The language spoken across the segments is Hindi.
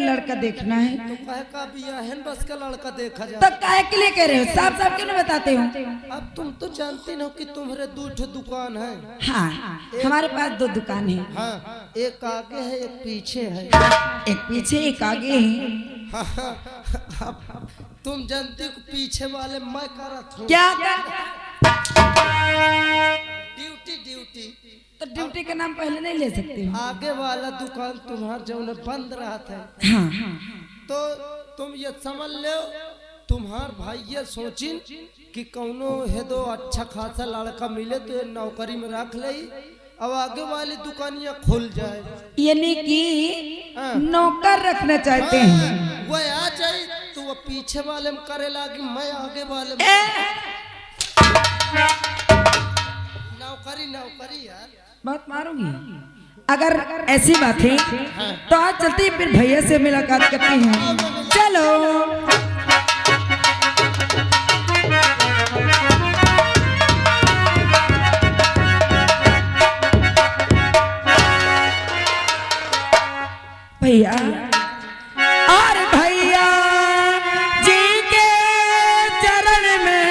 लड़का देखना है। तो कहे का बिया है बस का लड़का देखा जाए। तो काहे के लिए कह रहे हो? साफ साफ क्यों नहीं बताते हो? अब तुम तो जानती हो कि तुम्हारे दो दुकान है। हाँ, हमारे पास 2 दुकान है। हाँ, एक आगे है एक पीछे है। एक पीछे एक आगे है। हाँ, तुम जानती हो पीछे वाले मैं करत हूँ क्या? ड्यूटी। तो ड्यूटी का नाम पहले नहीं ले सकते हो? आगे वाला दुकान तुम्हार जो बंद रहा था। हाँ। तो तुम ये समझ लो तुम्हार भाई ये सोचिन कि कौनो है दो अच्छा खासा लड़का मिले तो ये नौकरी में रख ले, अब आगे वाली दुकानियां खुल जाए। यानी कि नौकर रखना चाहते हैं। वो आ जाए तो वो पीछे वाले में करे लागी, मैं आगे वाले में। नौकरी यार बहुत मारूंगी अगर ऐसी बात है। तो आज चलते हैं, फिर भैया से मुलाकात करते हैं। चलो भैया और भैया जी के चरण में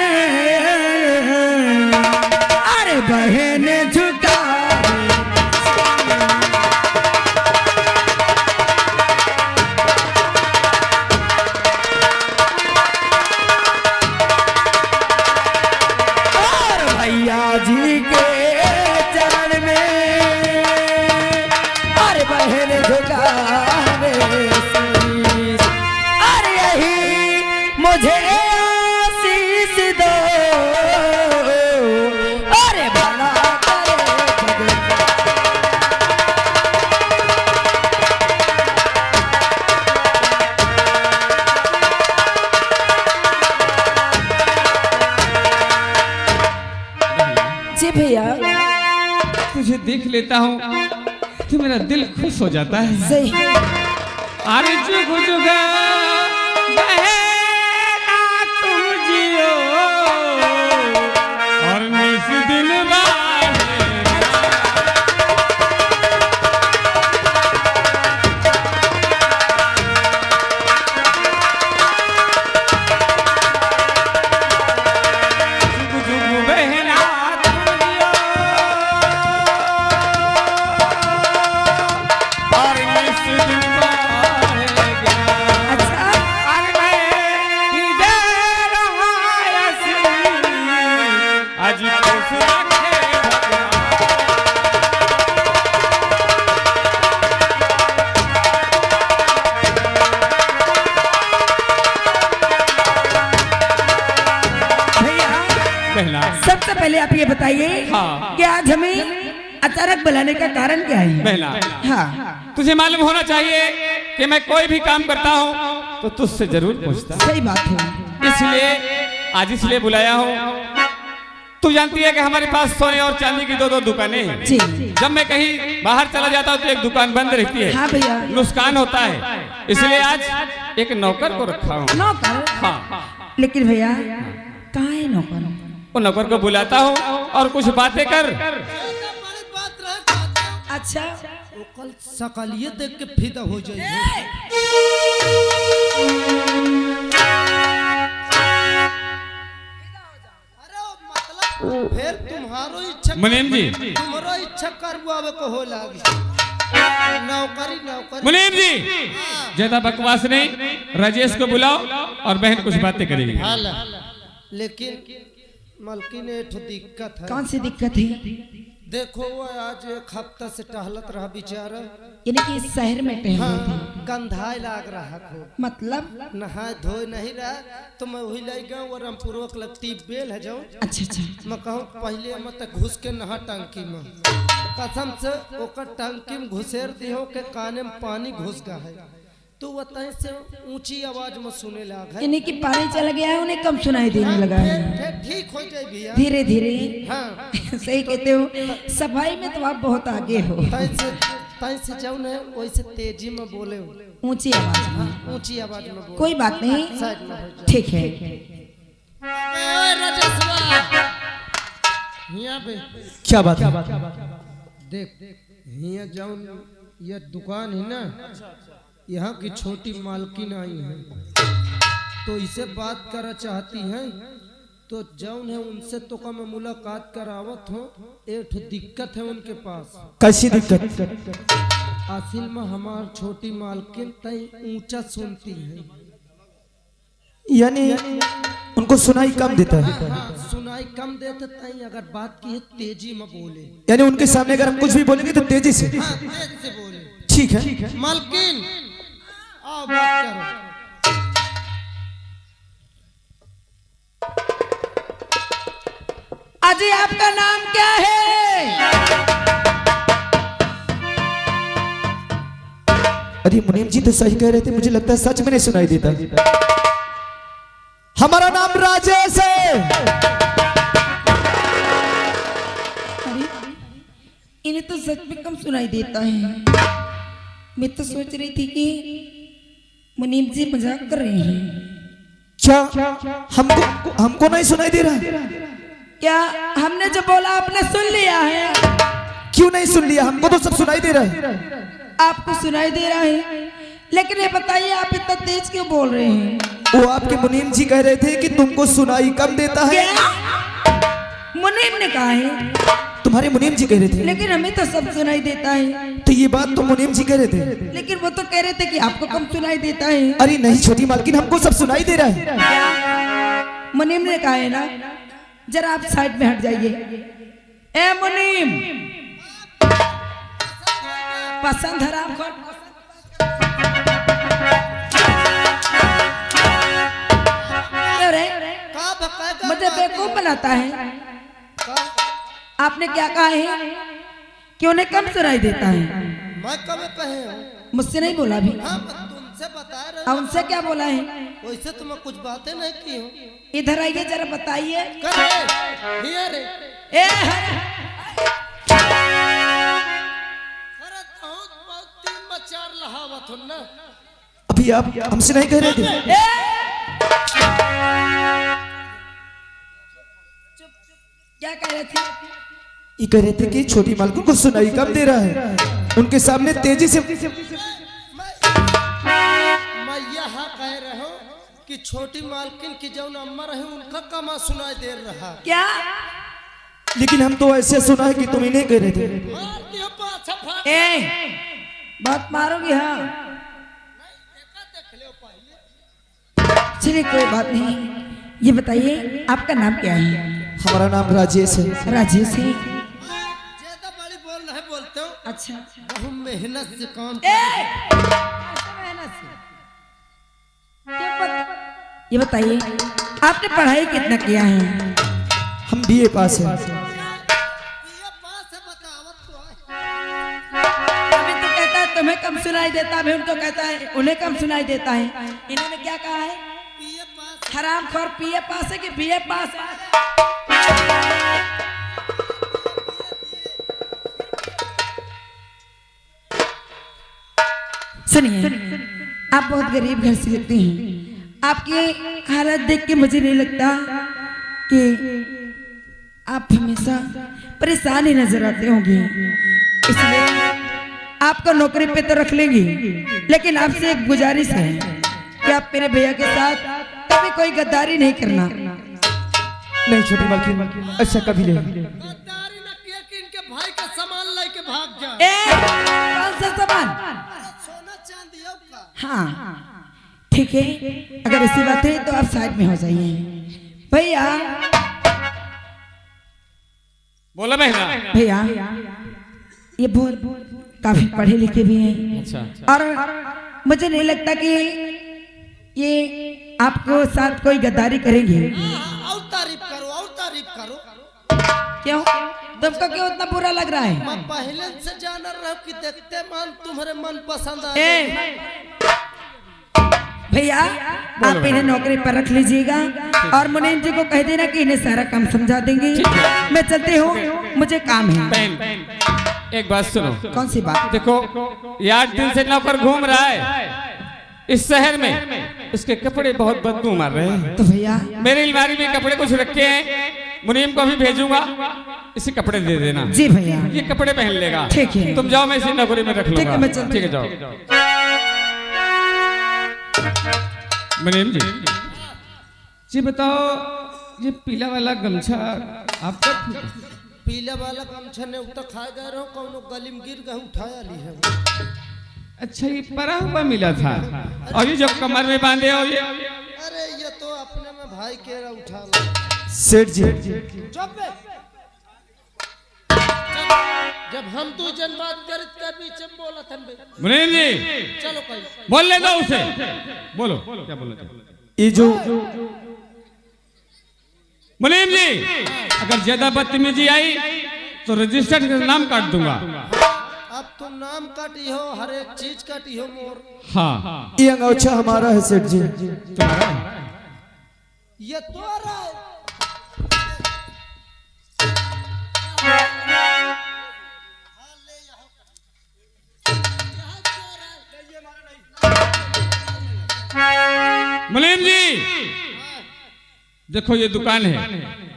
अरे बहन झुका और भैया जी के चरण में अरे बहन झुका अरे यही मुझे आशीष दो अरे भला करे जी भैया तुझे देख लेता हूँ तो मेरा दिल खुश हो जाता है। सही अरे जुग जुगा बहना तुम जियो और निस दिन जुग जुग बहना सबसे पहले आप ये बताइए कि आज हमें अचानक बुलाने का कारण क्या है? बहना, हाँ तुझे मालूम होना चाहिए कि मैं कोई भी काम करता हूँ तो तुझसे जरूर पूछता हूँ। सही बात है। इसलिए आज इसलिए बुलाया हूँ। तू जानती है कि हमारे पास सोने और चांदी की 2 दुकानें हैं। जी। जब मैं कहीं बाहर चला जाता हूँ तो एक दुकान बंद रहती है। हाँ भैया। नुकसान होता है, इसलिए आज एक नौकर को रखा हूँ। नौकर? हाँ। लेकिन भैया कहाँ है नौकर? वो नौकर को बुलाता हूँ और कुछ बातें कर। अच्छा, वो कल सकलिए देख के फिदा हो जाएगी। फिर तुम्हारो इच्छा मुनीम जी, तुम्हारो इच्छा करवावे को हो लागी। नौकरी मुनीम जी ज्यादा बकवास नहीं, राजेश को बुलाओ और बहन कुछ बातें करेगी। लेकिन मलकी ने एक दिक्कत है। कौन सी दिक्कत है? देखो वो आज एक हफ्ता से टहलत रहा बेचारा, यानी कि इस शहर में टहल रहे थे। गंधाई लाग रहा खूब, मतलब नहाए धोए नहीं रहा। तो मैं वही ले गया और रामपुरवक लगती बेल है जाऊँ। अच्छा मैं कहूँ पहले मत घुस के नहा टंकी में, कसम से ओकर टंकी में घुसेर दियो के काने में पानी घुस गया है। तो वो तय से ऊंची आवाज में सुने लगा, यानी कि पानी चला गया है, उन्हें कम सुनाई देने लगा है। ठीक हो जाए भैया, धीरे धीरे। हाँ सही कहते हो, सफाई में तो आप बहुत आगे हो। तय से जाओ ना वैसे तेजी में बोले, ऊंची आवाज में। ऊंची आवाज में बोले। कोई बात नहीं, साइड में हो जाए। ठीक है। क्या बात देख हिया जाऊं, ये दुकान है ना, यहाँ की छोटी मालकिन आई है तो इसे बात करा चाहती हैं तो जौन है उनसे तो का मैं मुलाकात करावत हूँ। एक दिक्कत है उनके पास। कैसी दिक्कत? असल में हमार छोटी मालकिन तई ऊंचा सुनती है, यानी उनको सुनाई कम देता है। हाँ, सुनाई कम देते तई अगर बात की है तेजी में बोले, यानी उनके सामने अगर हम कुछ भी बोलेंगे तो तेजी से। हाँ, तेज से बोले। ठीक है मालकिन आओ बात करो। अजी आपका नाम क्या है? अरे मुनीम जी तो सही कह रहे थे, मुझे लगता है सच में नहीं सुनाई देता। हमारा नाम राजेश है। अरे इन्हें तो सच में कम सुनाई देता है। मैं तो सोच रही थी कि मुनीम जी मजाक कर रहे हैं। क्या हमको नहीं सुनाई दे रहा? क्या हमने जो बोला आपने सुन लिया है? क्यों नहीं सुन लिया? हमको तो सब सुनाई दे रहा है। आपको सुनाई दे रहा है, लेकिन ये बताइए आप इतना तेज क्यों बोल रहे हैं? वो आपके मुनीम जी कह रहे थे कि तुमको सुनाई कम देता है। मुनीम ने कहा है? तुम्हारे मुनीम जी कह रहे थे। लेकिन हमें तो सब सुनाई देता है। तो ये बात तो मुनीम जी कह रहे थे। लेकिन वो तो कह रहे थे कि आपको कम सुनाई देता है। अरे नहीं छोटी मालकिन, हमको सब सुनाई दे रहा है। मुनीम ने कहा है ना, जरा आप साइड में हट जाइए। ए मुनीम, पसंद है आपको? मुझे बेवकूफ बनाता है। आपने क्या कहा है कि उन्हें कम सुनाई देता है? मैं कब कहे हूँ? मुझसे नहीं बोला भी। हाँ, तुमसे बता रहा हूँ। उनसे क्या बोला है? वैसे तो मैं कुछ बातें नहीं की हूँ। इधर आइए जरा बताइए। ए अभी आप हमसे नहीं कह रहे थे? क्या कह रहे थे? ये कह रहे थे कि छोटी मालकिन को सुनाई कम दे रहा है। उनके सामने तेजी से मैं यह कह रहा हूँ कि छोटी मालकिन की जो अम्मा रहे उनका कमा सुनाई दे रहा। क्या? लेकिन हम तो ऐसे सुना है कि तुम इन्हें कह रहे थे। बात मारोगी? हाँ चलिए कोई बात नहीं। ये बताइए आपका नाम क्या है? हमारा नाम राजेश है। राजेश है। ज्यादा बड़ी बोल रहे बोलते हो। अच्छा बहुत मेहनत से काम। ये बताइए आपने पढ़ाई कितना किया है? हम बीए पास हैं। अभी तो कहता है तुम्हें कम सुनाई देता है, उनको कहता है उन्हें कम सुनाई देता है। इन्होंने क्या कहा है? हराम खोर पीए पास है कि बीए पास है? सुनिए, आप बहुत गरीब घर से लगते हैं। आपकी हालत देख के मुझे नहीं लगता कि आप हमेशा परेशान ही नजर आते होंगे, इसलिए आपको नौकरी पे तो रख लेंगे। लेकिन आपसे एक गुजारिश है कि आप मेरे भैया के साथ कभी कोई गद्दारी नहीं करना। नहीं छोटी मालकिन, ऐसा कभी नहीं। गद्दारी न किया कि इनके भाई का सामान लेके भाग जा। कौन सा सामान? सोना चांदी का। हाँ ठीक है, अगर ऐसी बात है तो आप साइड में हो जाइए। भैया बोला बहना। भैया ये बहुत काफी पढ़े लिखे भी हैं। अच्छा। और मुझे नहीं लगता कि ये आपको साथ कोई गद्दारी करेंगे। और तारीफ करो, और तारीफ करो। क्यों? तुमको क्यों इतना बुरा लग रहा है? मैं पहले से जान रहा हूँ कि देखते मन तुम्हारे मन पसंद आ भैया आप इन्हें नौकरी पर रख लीजिएगा और मुनीम जी को कह देना कि इन्हें सारा काम समझा देंगे। मैं चलती हूँ, मुझे काम है। बहन एक बात सुनो। कौन सी बात? देखो ये 8 दिन से नौकर घूम रहा है इस शहर में, इसके कपड़े बहुत बदबू मार रहे हैं। तो भैया मेरी अलमारी में कपड़े कुछ रखे हैं, मुनीम को भी भेजूंगा, इसे कपड़े दे देना। जी भैया, ये कपड़े पहन लेगा। ठीक है। तुम जाओ, मैं इसे नौकरी में रख लूंगा। ठीक है, मैं चलती ठीक है, जाओ। मुनीम जी बताओ, ये पीला वाला गमछा आपका? पीले वाला गमछा ने उतर खाए गए रहो, कौनो गली में गिर गए उठाया ली है। अच्छा, ये परा हुआ मिला था, और ये जो कमर में बांधे हो ये? अरे ये तो अपने में भाई के रहा उठा लो। सेठ जी चुप बे। जब हम तू जन बात कर बीच में बोला था बे। मुनीम जी चलो कोई बोलने दो उसे, बोलो क्या बोलना चाहते? ये जो मुनीम जी, अगर ज्यादा बदतमीजी आई तो रजिस्टर्ड नाम काट दूंगा। अब तुम नाम काटी हो, हर एक चीज काटी हो मोर। हाँ, ये अंगूठा हमारा है सेठ जी। तुम्हारा? ये तो आ रहा है। मुनीम जी देखो, ये दुकान है,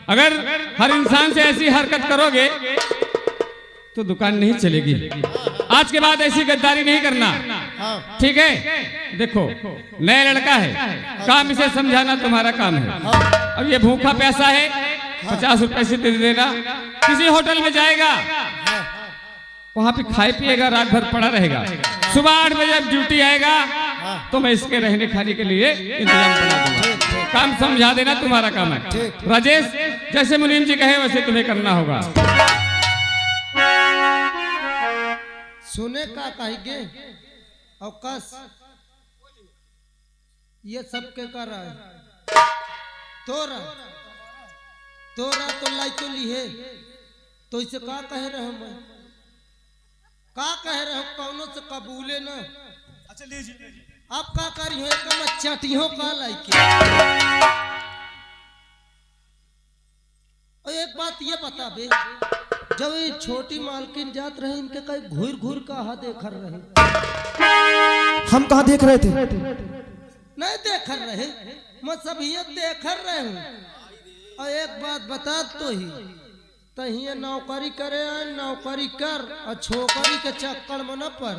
अगर हर इंसान से ऐसी हरकत करोगे तो दुकान नहीं चलेगी। आज के बाद ऐसी गद्दारी नहीं करना, ठीक है? देखो, नया लड़का है, काम इसे समझाना तुम्हारा काम है। अब ये भूखा पैसा है, 50 रुपए से दे देना। किसी होटल में जाएगा, वहां पे खाए पिएगा, रात भर पड़ा रहेगा। सुबह 8 बजे ड्यूटी आएगा तो मैं इसके रहने खाने के लिए इंतजाम बना दूंगा। काम समझा देना तुम्हारा काम है। राजेश, जैसे मुनीम जी कहे वैसे तुम्हें करना होगा। सुने का कहेंगे अवकाश, ये सबके कर रहा है। तोरा तो लाई तो ली है, तो इसे का कह रहे मैं, का कह रहे हो, कौनों से कबूले ना। अच्छा लीजिए, आप का करी हो, एक चटी हो का लाई के। और एक बात ये बता बे, जब ये छोटी मालकिन जात रहे, इनके कहीं घूर घूर कहा देख रहे? हम कहाँ देख रहे थे? नहीं देख रहे, मैं सब ये देख रहे हूँ। और एक बात बता तो ही तहिए नौकरी करे, नौकरी कर, और छोकरी के चक्कर में न पर।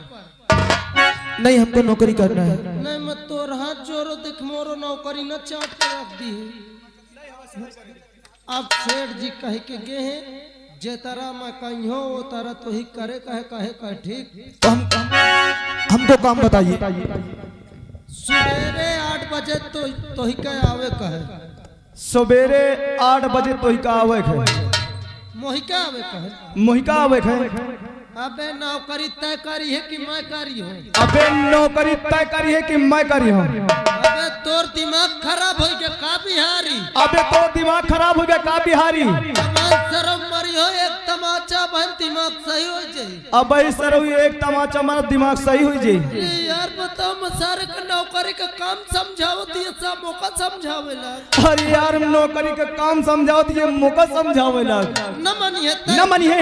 नहीं, हमको नौकरी करना है। नहीं, मैं तो हाथ जोरो देख मोरो नौकरी न चाट के रख दी है। अब सेठ जी कह के गए हैं, जे तरह मैं कहीं हो वो तरह तो ही करे, कहे ठीक। तो हमको काम बताइए। सवेरे 8 बजे तो ही कहे आवे कहे। सवेरे 8 बजे तो ही का आवे है। मोहिका आवे कहे। मोहिका आवे है। अबे नौकरी तय करी है कि मैं करी हूँ? अबे नौकरी तय करी है कि मैं करी हूँ? अबे तोर दिमाग खराब हो गया का बिहारी? अबे तो दिमाग खराब हो गया का बिहारी? शर्म मरी हो, एक तमाचा बहन दिमाग सही हो जाए। अब सर एक तमाचा मारा दिमाग सही हो जाए। यार बताओ, मैं सारे का नौकरी का काम समझाओ तो ये सब मौका समझावेला। अरे यार, नौकरी का काम समझाओ तो ये मौका समझावेला। न मानिए न मानिए।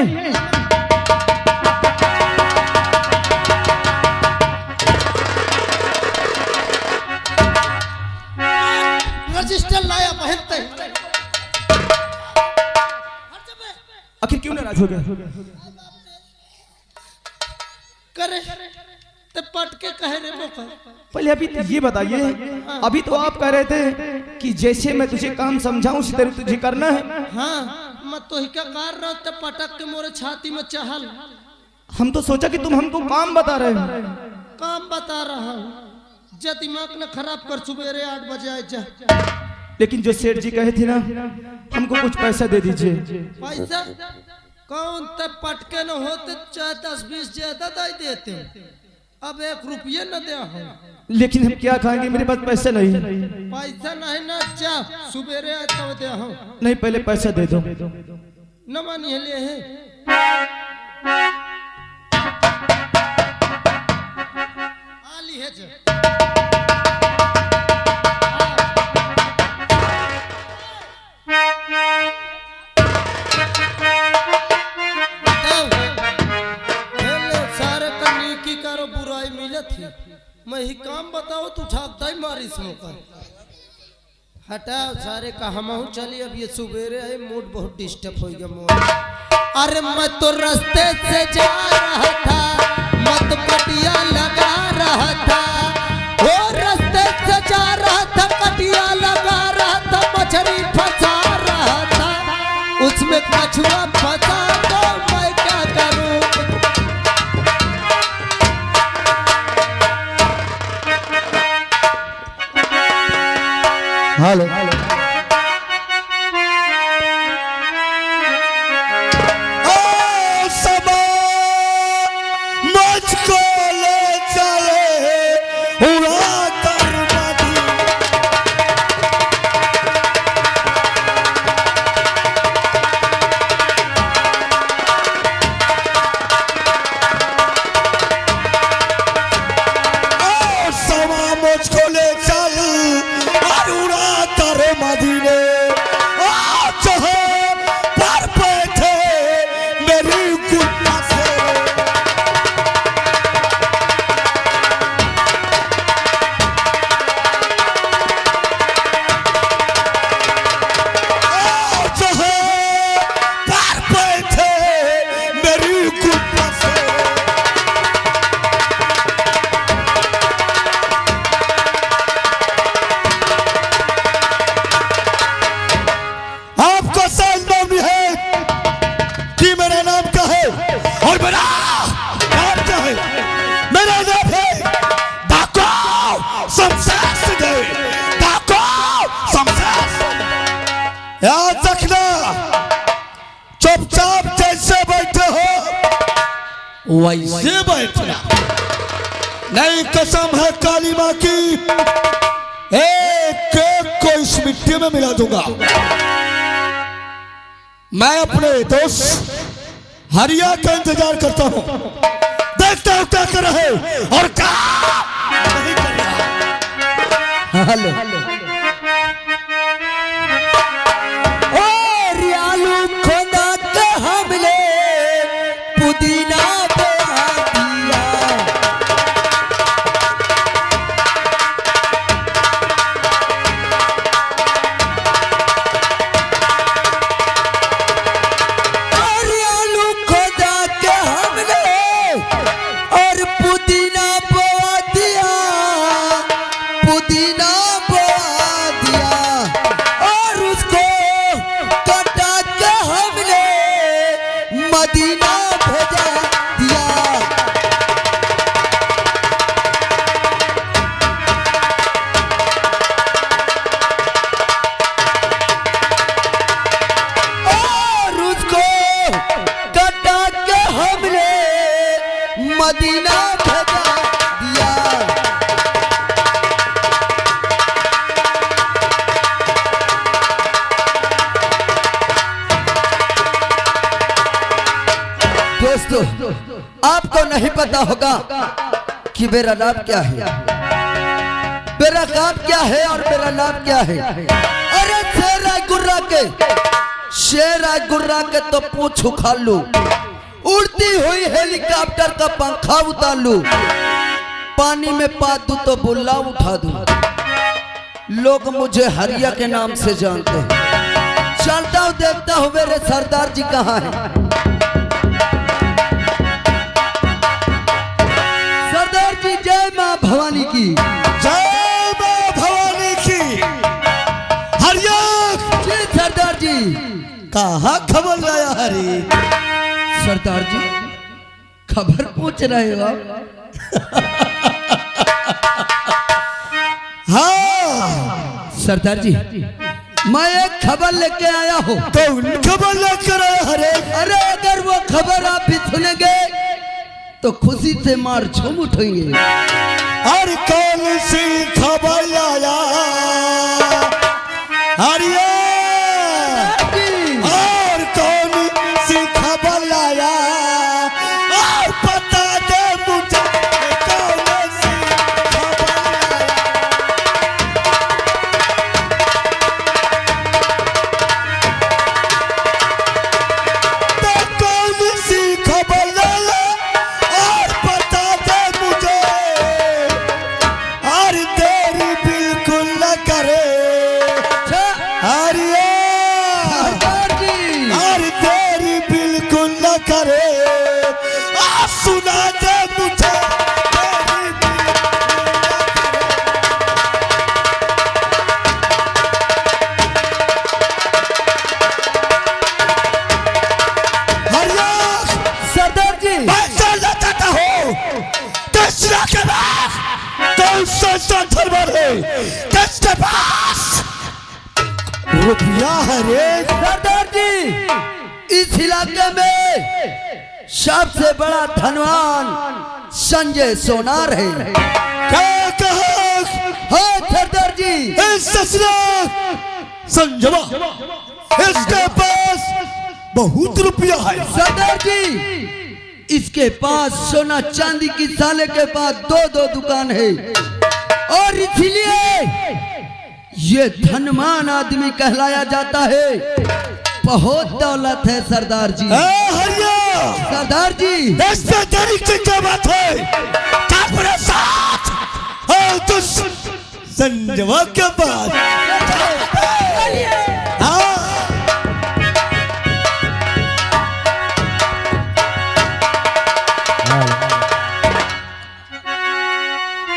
रजिस्टर लाया बहनते आखिर क्यों नाराज हो गया? करे ते पट के कहे रे मौका। पहले अभी ये बताइए, अभी तो आप कह रहे थे कि जैसे मैं तुझे काम समझाऊं उसी तरह तुझे करना है। हाँ, मैं तो ही क्या कर रहा हूँ, पटक के मोरे छाती में चहल। हम तो सोचा कि तुम हमको काम बता रहे हो। काम बता रहा हूँ, जा दिमाग न खराब कर, सवेरे 8 बजे आए जा। लेकिन जो सेठ जी कहे थे ना, हमको कुछ पैसा दे दीजिए। पैसा कौन? तब पटके न होते चाहे 10-20 ज्यादा दे देते। अब 1 रुपये न दे हो। लेकिन हम क्या खाएंगे, मेरे पास पैसा नहीं। पैसा नहीं ना, जा सवेरे आए तब दे हो। नहीं, पहले पैसा दे दो। न मानिए ले है। आली है जा। मैं ही काम बताओ तू ठाकता ही मारी मौका। हटाओ सारे का हम चलिए, अब ये सवेरे है, मूड बहुत डिस्टर्ब हो गया मोर। अरे मैं तो रास्ते से जा रहा था, मत पटिया लगा रहा था, वो रास्ते बिछुआ फंसा तो मैं क्या करूं। हेलो मुझको ले चले उड़ा कर समा मुझको ले चल और उड़ा कर मदीने चाहे पर बैठे मेरी गुफा से। आपको समझ में है कि मेरा नाम क्या है और मेरा नाम क्या है। मेरा नाम है डाको शमशेर। डाको शमशेर। याद रखना, चुपचाप जैसे बैठे हो वैसे बैठना, नहीं कसम है काली माँ की, एक एक को इस मिट्टी में मिला दूंगा। मैं अपने दोस्त हरिया का इंतजार करता हूं, देखता हूं क्या कर रहे और क्या नहीं कर रहा। हेलो ओ रियालू खोदा के हमले पुदीना बोआ दिया। मदीना भेजा दिया। दोस्तों, आपको नहीं पता होगा कि मेरा नाम क्या है, मेरा काम क्या है और मेरा नाम क्या है। अरे शेर आए गुर्रा के, शेर आए गुर्रा के तो पूछ उखाड़ लूं, उड़ती हुई हेलीकॉप्टर का पंखा उतार लूं, पानी में पात दूं तो बुल्ला उठा दूं। लोग मुझे हरिया के नाम से जानते हैं। चलता हूं देखता हूं मेरे सरदार जी कहाँ हैं। सरदार जी जय मां भवानी की। जय मां भवानी की। हरिया जी सरदार जी कहाँ खबर लाया हरी। सरदार जी खबर पूछ रहे हो आप? हाँ सरदार जी, मैं एक खबर लेके आया हूँ। कौन खबर लेकर आया हरे? अरे अगर वो खबर आप भी सुनेंगे तो खुशी से मार झूम उठेंगे। और कौन सी खबर लाया हरिया? और कौन सी खबर लाया? और पता दे मुझे कौन सी खबर लाया? तो कौन सी खबर लाया और बता दे मुझे। कैसा धनवान है, किसके पास रुपया है रे? सरदार जी, इस इलाके में सबसे बड़ा धनवान संजय सोनार है। क्या कहा? हाँ सरदार जी, इस संजवा, इसके पास बहुत रुपया है। सरदार जी, इसके पास सोना चांदी की साले के पास 2-2 दुकान है और इसलिए ये धनवान आदमी कहलाया जाता है। बहुत दौलत है सरदार जी। हरिया सरदार जी, इससे तेरी क्या बात है? अपने साथ तो संजवा के पास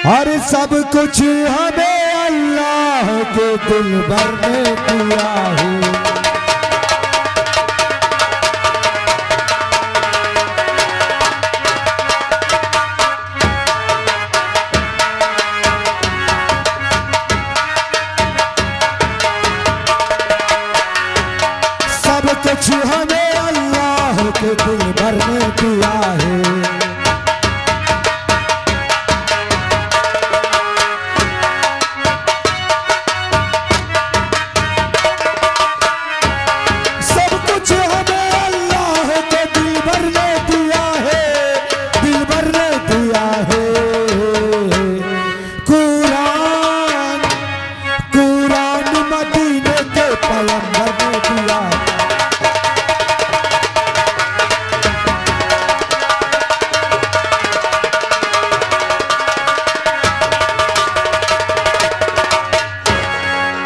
और सब कुछ हमें अल्लाह के दिल भर ने दिया है। सब कुछ हमें अल्लाह के दिल भर ने दिया है।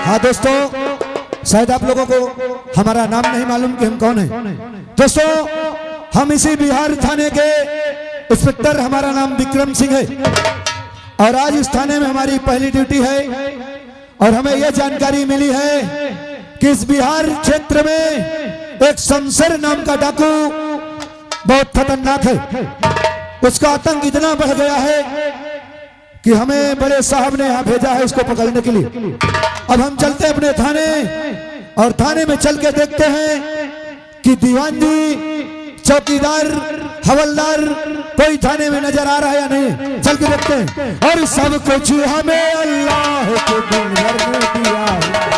हाँ दोस्तों, शायद आप लोगों को हमारा नाम नहीं मालूम कि हम कौन हैं। दोस्तों, हम इसी बिहार थाने के इंस्पेक्टर, हमारा नाम विक्रम सिंह है और आज इस थाने में हमारी पहली ड्यूटी है और हमें यह जानकारी मिली है कि इस बिहार क्षेत्र में एक शमशेर नाम का डाकू बहुत खतरनाक है। उसका आतंक इतना बढ़ गया है कि हमें बड़े साहब ने यहाँ भेजा है इसको पकड़ने के लिए। अब हम चलते हैं अपने थाने और थाने में चल के देखते हैं कि दीवान जी, चौकीदार, हवलदार कोई थाने में नजर आ रहा है या नहीं। चल के देखते हैं। और सब कुछ हमें अल्लाह के दिल भर ने दिया है।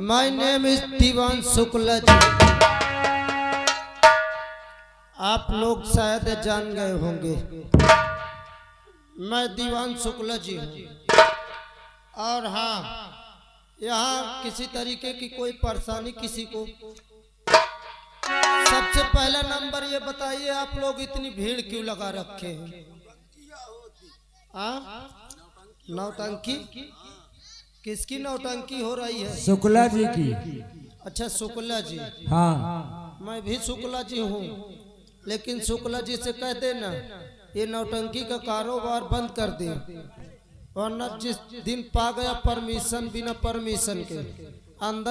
My name is दीवान शुक्ला जी। आप लोग शायद जान गए होंगे, मैं दीवान शुक्ला जी हूँ। और हाँ, यहाँ किसी तरीके की कोई परेशानी किसी को, सबसे पहला नंबर ये बताइए, आप लोग इतनी भीड़ क्यों लगा रखे हैं? नौटंकी? किसकी नौटंकी हो रही है? शुक्ला जी की। अच्छा, शुक्ला जी। हाँ, मैं भी शुक्ला जी हूँ, लेकिन शुक्ला जी से कह देना ये नौटंकी का कारोबार बंद कर दे, वरना जिस दिन पा गया परमिशन, बिना परमिशन के अंदर